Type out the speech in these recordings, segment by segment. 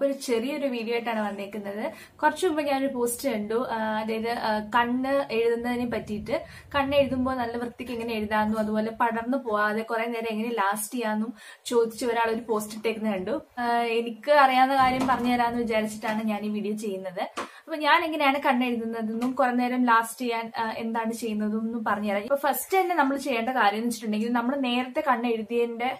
അപ്പോൾ ഒരു ചെറിയൊരു വീഡിയോ ആയിട്ടാണ് വന്നേക്കുന്നത്. കുറച്ചു മുമ്പ് ഞാനൊരു പോസ്റ്റ് കണ്ടു, അതായത് കണ്ണ് എഴുതുന്നതിനെ പറ്റിയിട്ട്. കണ്ണ് എഴുതുമ്പോൾ നല്ല വൃത്തിക്ക് എങ്ങനെ എഴുതാമെന്നും അതുപോലെ പടർന്നു പോവാതെ കുറെ നേരം എങ്ങനെ ലാസ്റ്റ് ചെയ്യാമെന്നും ചോദിച്ച് ഒരാൾ ഒരു പോസ്റ്റ് ഇട്ടേക്കുന്നത് കണ്ടു. എനിക്ക് അറിയാവുന്ന കാര്യം പറഞ്ഞു തരാമെന്ന് വിചാരിച്ചിട്ടാണ് ഞാൻ ഈ വീഡിയോ ചെയ്യുന്നത്. അപ്പൊ ഞാൻ എങ്ങനെയാണ് കണ്ണ് എഴുതുന്നതെന്നും കുറെ നേരം ലാസ്റ്റ് ചെയ്യാൻ എന്താണ് ചെയ്യുന്നതും എന്നും പറഞ്ഞുതരാം. ഇപ്പൊ ഫസ്റ്റ് തന്നെ നമ്മൾ ചെയ്യേണ്ട കാര്യം എന്ന് വെച്ചിട്ടുണ്ടെങ്കിൽ, നമ്മൾ നേരത്തെ കണ്ണ് എഴുതിയതിന്റെ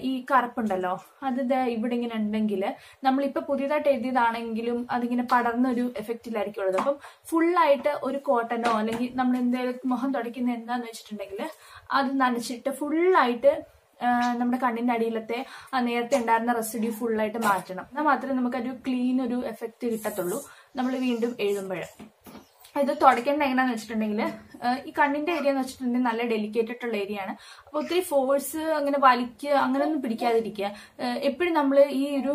ഈ കറുപ്പുണ്ടല്ലോ, അത് ഇവിടെ ഇങ്ങനെ ഉണ്ടെങ്കിൽ നമ്മളിപ്പോ പുതിയതായിട്ട് എഴുതിയതാണെങ്കിലും അതിങ്ങനെ പടർന്നൊരു എഫക്റ്റിലായിരിക്കും ഉള്ളത്. അപ്പം ഫുള്ളായിട്ട് ഒരു കോട്ടനോ അല്ലെങ്കിൽ നമ്മൾ എന്തെങ്കിലും മുഖം തുടയ്ക്കുന്ന എന്താന്ന് വെച്ചിട്ടുണ്ടെങ്കിൽ അത് നനച്ചിട്ട് ഫുള്ളായിട്ട് നമ്മുടെ കണ്ണിന്റെ അടിയിലത്തെ ആ നേരത്തെ ഉണ്ടായിരുന്ന റെസിഡ്യൂ ഫുള്ളായിട്ട് മാറ്റണം. എന്നാൽ മാത്രമേ നമുക്കൊരു ക്ലീൻ ഒരു എഫക്റ്റ് കിട്ടത്തുള്ളൂ നമ്മൾ വീണ്ടും എഴുതുമ്പോൾ. ഇത് തുടയ്ക്കേണ്ട എങ്ങനെയാന്ന് വെച്ചിട്ടുണ്ടെങ്കിൽ, ഈ കണ്ണിന്റെ ഏരിയ എന്ന് വെച്ചിട്ടുണ്ടെങ്കിൽ നല്ല ഡെലിക്കേറ്റ് ആയിട്ടുള്ള ഏരിയ ആണ്. അപ്പൊ ഒത്തിരി ഫോഴ്സ് അങ്ങനെ വലിക്കുക അങ്ങനെയൊന്നും പിടിക്കാതിരിക്കുക. എപ്പോഴും നമ്മൾ ഈ ഒരു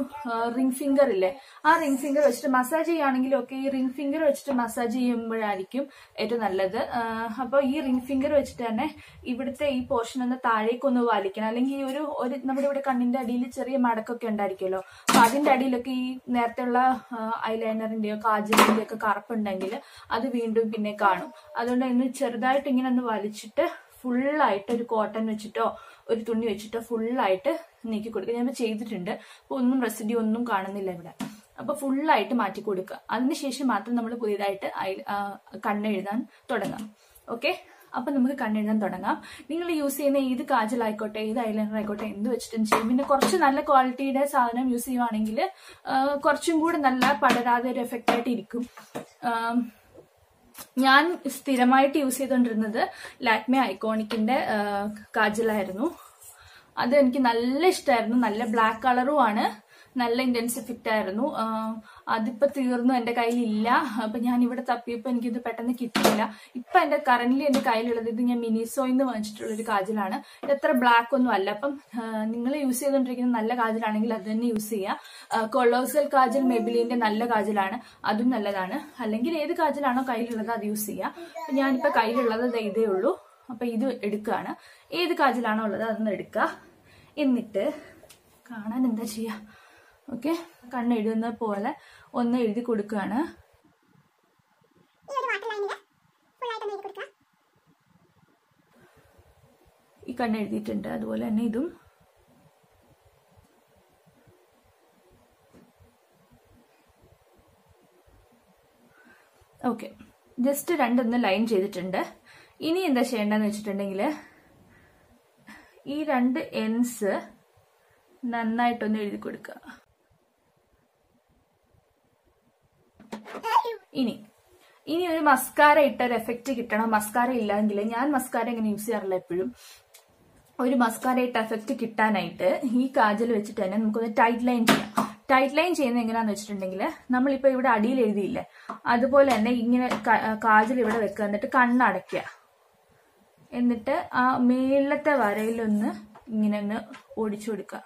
റിംഗ് ഫിംഗർ ഇല്ലേ, ആ റിംഗ് ഫിംഗർ വെച്ചിട്ട് മസാജ് ചെയ്യുകയാണെങ്കിലും ഒക്കെ ഈ റിംഗ് ഫിംഗർ വെച്ചിട്ട് മസാജ് ചെയ്യുമ്പോഴായിരിക്കും ഏറ്റവും നല്ലത്. അപ്പൊ ഈ റിംഗ് ഫിംഗർ വെച്ചിട്ട് തന്നെ ഇവിടുത്തെ ഈ പോർഷൻ ഒന്ന് താഴേക്കൊന്ന് വലിക്കണം. അല്ലെങ്കിൽ ഈ ഒരു നമ്മുടെ ഇവിടെ കണ്ണിന്റെ അടിയിൽ ചെറിയ മടക്കൊക്കെ ഉണ്ടായിരിക്കുമല്ലോ, അപ്പൊ അതിന്റെ അടിയിലൊക്കെ ഈ നേരത്തെയുള്ള ഐലൈനറിന്റെയോ കാജലിന്റെയോ ഒക്കെ കറുപ്പുണ്ടെങ്കിൽ അത് വീണ്ടും പിന്നെ കാണും. അതുകൊണ്ട് ഇന്ന് ചെറുതായിട്ട് ഇങ്ങനെ ഒന്ന് വലിച്ചിട്ട് ഫുള്ളായിട്ട് ഒരു കോട്ടൺ വെച്ചിട്ടോ ഒരു തുണി വെച്ചിട്ടോ ഫുള്ളായിട്ട് നീക്കി കൊടുക്കുക. ഞാൻ ചെയ്തിട്ടുണ്ട്. അപ്പൊ ഒന്നും റെസിഡ്യൂ ഒന്നും കാണുന്നില്ല ഇവിടെ. അപ്പൊ ഫുള്ളായിട്ട് മാറ്റി കൊടുക്കുക. അതിനുശേഷം മാത്രം നമ്മൾ പുതിയതായിട്ട് കണ്ണെഴുതാൻ തുടങ്ങാം. ഓക്കെ, അപ്പൊ നമുക്ക് കണ്ണെഴുതാൻ തുടങ്ങാം. നിങ്ങൾ യൂസ് ചെയ്യുന്ന ഏത് കാജൽ ആയിക്കോട്ടെ, ഏത് ഐലൈനർ ആയിക്കോട്ടെ, എന്ത് വെച്ചിട്ടും ചെയ്യും. പിന്നെ കുറച്ച് നല്ല ക്വാളിറ്റിയുടെ സാധനം യൂസ് ചെയ്യുവാണെങ്കിൽ കുറച്ചും കൂടി നല്ല പടരാതെ ഒരു എഫക്റ്റ് ആയിട്ട് ഇരിക്കും. ഞാൻ സ്ഥിരമായിട്ട് യൂസ് ചെയ്തുകൊണ്ടിരുന്നത് ലാക്മെ ഐക്കോണിക്കിന്റെ കാജലായിരുന്നു. അത് എനിക്ക് നല്ല ഇഷ്ടമായിരുന്നു. നല്ല ബ്ലാക്ക് കളറും ആണ്, നല്ല ഇന്റൻസ് എഫക്റ്റ് ആയിരുന്നു. അതിപ്പോ തീർന്നു, എന്റെ കയ്യിലില്ല. അപ്പൊ ഞാൻ ഇവിടെ തപ്പിയപ്പോ എനിക്കിത് പെട്ടെന്ന് കിട്ടിയില്ല. ഇപ്പൊ കറന്റ്ലി എന്റെ കയ്യിലുള്ളത് ഇത് ഞാൻ മിനിസോയിന്ന് വാങ്ങിച്ചിട്ടുള്ള ഒരു കാജലാണ്. ഇത് അത്ര ബ്ലാക്ക് ഒന്നും അല്ല. അപ്പം നിങ്ങൾ യൂസ് ചെയ്തുകൊണ്ടിരിക്കുന്ന നല്ല കാജലാണെങ്കിൽ അത് തന്നെ യൂസ് ചെയ്യുക. കൊളോസൽ കാജൽ മെബിലിന്റെ നല്ല കാജലാണ്, അതും നല്ലതാണ്. അല്ലെങ്കിൽ ഏത് കാജലാണോ കയ്യിലുള്ളത് അത് യൂസ് ചെയ്യുക. ഞാനിപ്പോ കയ്യിലുള്ളത് ഇതേ ഉള്ളൂ. അപ്പൊ ഇത് എടുക്കുകയാണ്. ഏത് കാജലാണോ ഉള്ളത് അതൊന്ന് എടുക്കുക. എന്നിട്ട് കാണാൻ എന്താ ചെയ്യാ, ഓക്കെ, കണ്ണെഴുതുന്ന പോലെ ഒന്ന് എഴുതി കൊടുക്കുകയാണ്. ഈ കണ്ണെഴുതിയിട്ടുണ്ട്, അതുപോലെ തന്നെ ഇതും. ഓക്കെ, ജസ്റ്റ് രണ്ടൊന്ന് ലൈൻ ചെയ്തിട്ടുണ്ട്. ഇനി എന്താ ചെയ്യേണ്ടതെന്ന് വെച്ചിട്ടുണ്ടെങ്കിൽ, ഈ രണ്ട് എൻസ് നന്നായിട്ടൊന്ന് എഴുതി കൊടുക്കുക. ഇനി ഒരു മസ്കാര ഇട്ട ഒരു എഫക്റ്റ് കിട്ടണം. മസ്കാര ഇല്ലെങ്കിൽ, ഞാൻ മസ്കാര ഇങ്ങനെ യൂസ് ചെയ്യാറില്ല എപ്പോഴും. ഒരു മസ്കാര ഇട്ട എഫക്റ്റ് കിട്ടാനായിട്ട് ഈ കാജൽ വെച്ചിട്ട് തന്നെ നമുക്കൊന്ന് ടൈറ്റ് ലൈൻ ചെയ്യാം. ടൈറ്റ് ലൈൻ ചെയ്യുന്നത് എങ്ങനെയാന്ന് വെച്ചിട്ടുണ്ടെങ്കിൽ, നമ്മളിപ്പോ ഇവിടെ അടിയിൽ എഴുതിയില്ലേ, അതുപോലെ തന്നെ ഇങ്ങനെ കാജൽ ഇവിടെ വെക്കുക. എന്നിട്ട് കണ്ണടയ്ക്കുക. എന്നിട്ട് ആ മേളത്തെ വരയിലൊന്ന് ഇങ്ങനെ ഒന്ന് ഓടിച്ചു കൊടുക്കുക.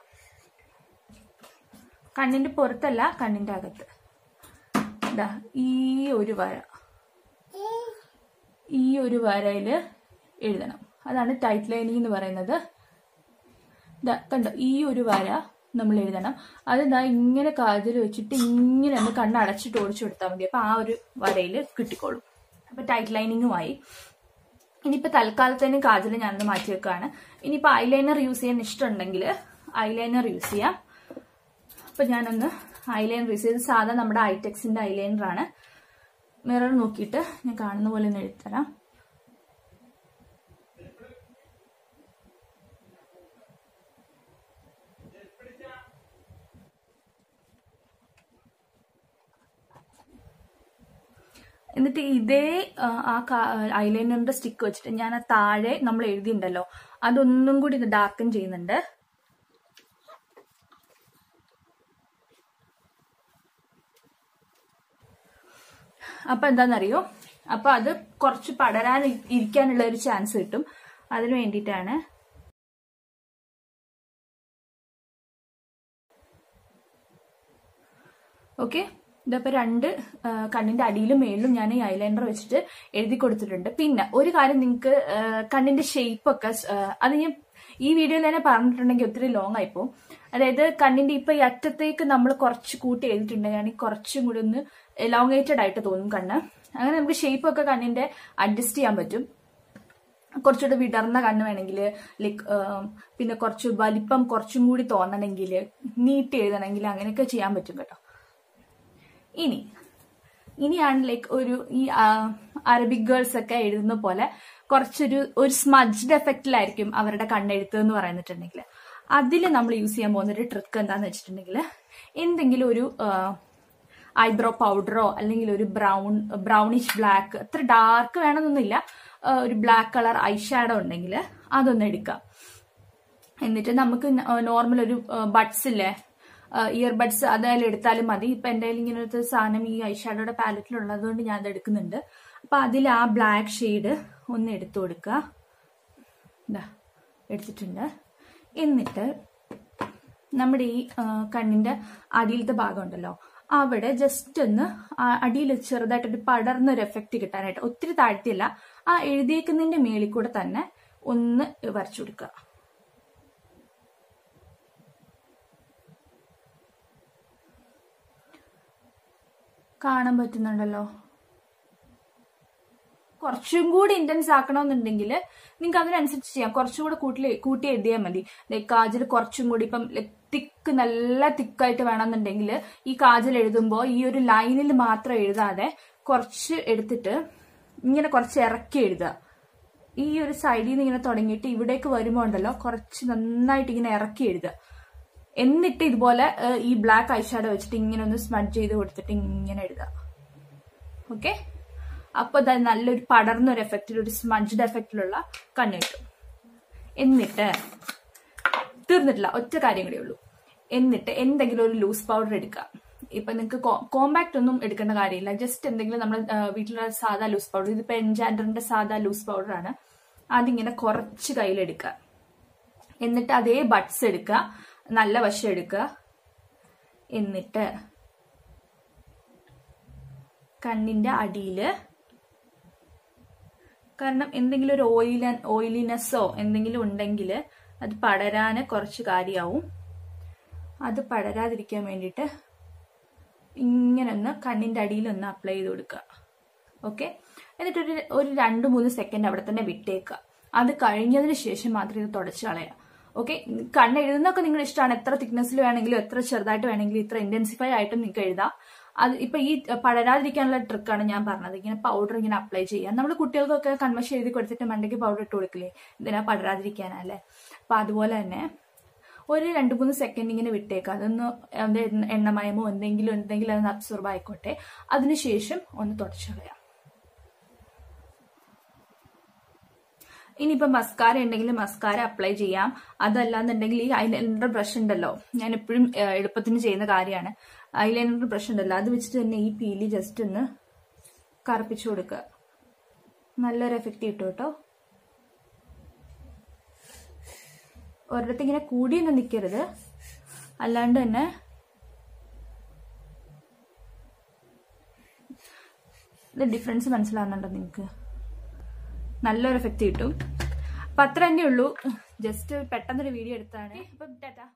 കണ്ണിന്റെ പുറത്തല്ല, കണ്ണിന്റെ അകത്ത്. ഈ ഒരു വരയില് എഴുതണം. അതാണ് ടൈറ്റ് ലൈനിങ് എന്ന് പറയുന്നത്. കണ്ടോ, ഈ ഒരു വര നമ്മൾ എഴുതണം. അത് ഇങ്ങനെ കാജൽ വെച്ചിട്ട് ഇങ്ങനെ ഒന്ന് കണ്ണടച്ചിട്ട് ഓടിച്ചു കൊടുത്താൽ മതി. അപ്പൊ ആ ഒരു വരയിൽ കിട്ടിക്കോളും. അപ്പൊ ടൈറ്റ് ലൈനിങ്ങുമായി. ഇനിയിപ്പോ തൽക്കാലത്തേനും കാജൽ ഞാനൊന്ന് മാറ്റി വെക്കുകയാണ്. ഇനിയിപ്പോ ഐലൈനർ യൂസ് ചെയ്യാൻ ഇഷ്ടമുണ്ടെങ്കിൽ ഐലൈനർ യൂസ് ചെയ്യാം. അപ്പൊ ഞാനൊന്ന് ഐലൈനർ യൂസ് ചെയ്ത്, സാധാ നമ്മുടെ ഐടെക്സിന്റെ ഐലൈനർ ആണ്. മിറർ നോക്കിയിട്ട് ഞാൻ കാണുന്ന പോലെ ഒന്ന് എഴുതിത്തരാം. എന്നിട്ട് ഇതേ ആ ഐലൈനറിന്റെ സ്റ്റിക്ക് വെച്ചിട്ട് ഞാൻ ആ താഴെ നമ്മൾ എഴുതിയിട്ടുണ്ടല്ലോ അതൊന്നും കൂടി ഇത് ഡാർക്കൻ ചെയ്യുന്നുണ്ട്. അപ്പൊ എന്താണെന്നറിയോ, അപ്പൊ അത് കുറച്ച് പടരാൻ ഇരിക്കാനുള്ള ഒരു ചാൻസ് കിട്ടും. അതിനു വേണ്ടിയിട്ടാണ്. ഓക്കെ, ഇതിപ്പോൾ 2 കണ്ണിന്റെ അടിയിലും മേളിലും ഞാൻ ഈ ഐലൈനർ വെച്ചിട്ട് എഴുതി കൊടുത്തിട്ടുണ്ട്. പിന്നെ ഒരു കാര്യം, നിങ്ങൾക്ക് കണ്ണിന്റെ ഷേപ്പ് ഒക്കെ അത് ഞാൻ ഈ വീഡിയോയിൽ തന്നെ പറഞ്ഞിട്ടുണ്ടെങ്കിൽ ഒത്തിരി ലോങ് ആയിപ്പോ. അതായത് കണ്ണിന്റെ ഇപ്പൊ ഈ അറ്റത്തേക്ക് നമ്മൾ കുറച്ച് കൂട്ടി എഴുതിയിട്ടുണ്ടെങ്കിൽ കുറച്ചും കൂടി ഒന്ന് എലോങ്ങേറ്റഡ് ആയിട്ട് തോന്നും കണ്ണ്. അങ്ങനെ നമുക്ക് ഷേപ്പ് ഒക്കെ കണ്ണിന്റെ അഡ്ജസ്റ്റ് ചെയ്യാൻ പറ്റും. കുറച്ചുകൂടെ വിടർന്ന കണ്ണ് വേണമെങ്കിൽ, ലൈക്ക് പിന്നെ കുറച്ച് വലിപ്പം കുറച്ചും കൂടി തോന്നണമെങ്കിൽ, നീട്ടി എഴുതണമെങ്കിൽ അങ്ങനെയൊക്കെ ചെയ്യാൻ പറ്റും കേട്ടോ. ഇനിയാണ് ലൈക്ക് ഈ അറബിക് ഗേൾസ് ഒക്കെ എഴുതുന്ന പോലെ ഒരു സ്മജ്ഡ് എഫക്റ്റിലായിരിക്കും അവരുടെ കണ്ണെഴുത്ത് എന്ന് പറയുന്നിട്ടുണ്ടെങ്കിൽ, അതിൽ നമ്മൾ യൂസ് ചെയ്യാൻ പോകുന്ന ഒരു ട്രിക്ക് എന്താന്ന് വെച്ചിട്ടുണ്ടെങ്കിൽ, എന്തെങ്കിലും ഒരു ഐബ്രോ പൗഡറോ അല്ലെങ്കിൽ ഒരു ബ്രൗണിഷ് ബ്ലാക്ക്, അത്ര ഡാർക്ക് വേണമെന്നൊന്നുമില്ല, ഒരു ബ്ലാക്ക് കളർ ഐ ഷാഡോ ഉണ്ടെങ്കിൽ അതൊന്ന് എടുക്കാം. എന്നിട്ട് നമുക്ക് നോർമൽ ഒരു ബഡ്സ് ഇല്ലേ, ഇയർബഡ്സ് അതായാലും എടുത്താലും മതി. ഇപ്പൊ എന്റെ കയ്യിൽ ഇങ്ങനെ ഒരു സാധനം ഈ ഐ ഷാഡോയുടെ പാലറ്റിലുള്ളത് കൊണ്ട് ഞാൻ അത് എടുക്കുന്നുണ്ട്. അപ്പൊ അതിൽ ആ ബ്ലാക്ക് ഷെയ്ഡ് ഒന്ന് എടുത്തു കൊടുക്കുക. എടുത്തിട്ടുണ്ട്. എന്നിട്ട് നമ്മുടെ ഈ കണ്ണിന്റെ അടിയിലത്തെ ഭാഗം ഉണ്ടല്ലോ, അവിടെ ജസ്റ്റ് ഒന്ന് അടിയിൽ ചെറുതായിട്ടൊരു പടർന്നൊരു എഫക്റ്റ് കിട്ടാനായിട്ട്, ഒത്തിരി താഴ്ത്തിയല്ല, ആ എഴുതിയേക്കുന്നതിന്റെ മേളിൽ കൂടെ തന്നെ ഒന്ന് വരച്ചു കൊടുക്കുക. കാണാൻ പറ്റുന്നുണ്ടല്ലോ. കുറച്ചും കൂടി ഇന്റൻസ് ആക്കണമെന്നുണ്ടെങ്കിൽ നിങ്ങൾക്ക് അതിനനുസരിച്ച് ചെയ്യാം. കുറച്ചുകൂടെ കൂട്ടി എഴുതിയാൽ മതി. ലൈക്ക് കാജൽ കുറച്ചും കൂടി ഇപ്പം നല്ല തിക്കായിട്ട് വേണമെന്നുണ്ടെങ്കിൽ ഈ കാജൽ എഴുതുമ്പോൾ ഈ ഒരു ലൈനിൽ മാത്രം എഴുതാതെ കുറച്ച് എടുത്തിട്ട് ഇങ്ങനെ കുറച്ച് ഇറക്കി എഴുതുക. ഈ ഒരു സൈഡിൽ നിന്ന് ഇങ്ങനെ തുടങ്ങിയിട്ട് ഇവിടേക്ക് വരുമ്പോൾ ഉണ്ടല്ലോ, കുറച്ച് നന്നായിട്ട് ഇങ്ങനെ ഇറക്കി എഴുതുക. എന്നിട്ട് ഇതുപോലെ ഈ ബ്ലാക്ക് ഐഷാഡോ വെച്ചിട്ട് ഇങ്ങനെ ഒന്ന് സ്മഡ്ജ് ചെയ്ത് കൊടുത്തിട്ട് ഇങ്ങനെ എഴുതുക. ഓക്കെ, അപ്പൊ നല്ലൊരു പടർന്നൊരു എഫക്റ്റിൽ, ഒരു സ്മഡ്ജ്ഡ് എഫക്റ്റിലുള്ള കണ്ണ് കിട്ടും. എന്നിട്ട് തീർന്നിട്ടില്ല, ഒറ്റ കാര്യം കൂടെ ഉള്ളൂ. എന്നിട്ട് എന്തെങ്കിലും ഒരു ലൂസ് പൗഡർ എടുക്കുക. ഇപ്പൊ നിങ്ങൾക്ക് കോമ്പാക്ട് ഒന്നും എടുക്കേണ്ട കാര്യമില്ല. ജസ്റ്റ് എന്തെങ്കിലും നമ്മൾ വീട്ടിലുള്ള സാധാ ലൂസ് പൗഡർ, ഇതിപ്പോ എൻജാൻഡറിന്റെ സാധാ ലൂസ് പൗഡർ ആണ്. അതിങ്ങനെ കുറച്ച് കയ്യിലെടുക്കുക. എന്നിട്ട് അതേ ബഡ്സ് എടുക്കുക, നല്ല വശം എടുക്കുക. എന്നിട്ട് കണ്ണിന്റെ അടിയില്, കാരണം എന്തെങ്കിലും ഒരു ഓയിലിനെസ്സോ എന്തെങ്കിലും ഉണ്ടെങ്കിൽ അത് പടരാന് കുറച്ച് കാര്യമാവും. അത് പടരാതിരിക്കാൻ വേണ്ടിയിട്ട് ഇങ്ങനെ ഒന്ന് കണ്ണിന്റെ അടിയിൽ ഒന്ന് അപ്ലൈ ചെയ്ത് കൊടുക്കുക. ഓക്കെ, എന്നിട്ട് ഒരു 2-3 സെക്കൻഡ് അവിടെ തന്നെ വിട്ടേക്കുക. അത് കഴിഞ്ഞതിന് ശേഷം മാത്രം ഇത് തുടച്ച് കളയുക. ഓക്കെ, കണ്ണ് എഴുതുന്നൊക്കെ നിങ്ങളുടെ ഇഷ്ടമാണ്. എത്ര തിക്നെസ്സിൽ വേണമെങ്കിലും എത്ര ചെറുതായിട്ട് വേണമെങ്കിലും ഇത്ര ഇന്റൻസിഫൈ ആയിട്ടും നിങ്ങൾക്ക് എഴുതാം. അത് ഇപ്പൊ ഈ പടരാതിരിക്കാനുള്ള ട്രിക്കാണ് ഞാൻ പറഞ്ഞത്. ഇങ്ങനെ പൗഡർ ഇങ്ങനെ അപ്ലൈ ചെയ്യാം. നമ്മൾ കുട്ടികൾക്കൊക്കെ കൺമഷി എഴുതി കൊടുത്തിട്ട് മണ്ടയ്ക്ക് പൗഡർ ഇട്ട് കൊടുക്കില്ലേ, ഇതിനാ പടരാതിരിക്കാനല്ലേ. അപ്പൊ അതുപോലെ തന്നെ ഒരു 2-3 സെക്കൻഡ് ഇങ്ങനെ വിട്ടേക്കാം. അതൊന്ന് എണ്ണമയമോ എന്തെങ്കിലും അതൊന്ന് അബ്സോർബ് ആയിക്കോട്ടെ. അതിനുശേഷം ഒന്ന് തുടച്ചു കളയാം. ഇനിയിപ്പോ മസ്കാര ഉണ്ടെങ്കിൽ മസ്കാര അപ്ലൈ ചെയ്യാം. അതല്ലാന്നുണ്ടെങ്കിൽ ഈ ഐലൈനർ ബ്രഷ് ഉണ്ടല്ലോ, ഞാൻ എപ്പോഴും എളുപ്പത്തിന് ചെയ്യുന്ന കാര്യമാണ്. ഐലൈനർ ബ്രഷ് ഉണ്ടല്ലോ, അത് വെച്ചിട്ട് തന്നെ ഈ പീലി ജസ്റ്റ് ഒന്ന് കറുപ്പിച്ചു കൊടുക്കുക. നല്ലൊരു എഫക്റ്റ് കിട്ടും കേട്ടോ. ഒരിടത്ത് ഇങ്ങനെ കൂടിയൊന്നും നിൽക്കരുത്, അല്ലാണ്ട് തന്നെ ഇത് ഡിഫറൻസ് മനസ്സിലാവുന്നുണ്ടോ നിങ്ങൾക്ക്? നല്ലൊരു എഫക്റ്റ് കിട്ടും. അപ്പൊ അത്ര തന്നെ ഉള്ളൂ. ജസ്റ്റ് പെട്ടെന്നൊരു വീഡിയോ എടുത്താണ്. അപ്പം ടാറ്റാ.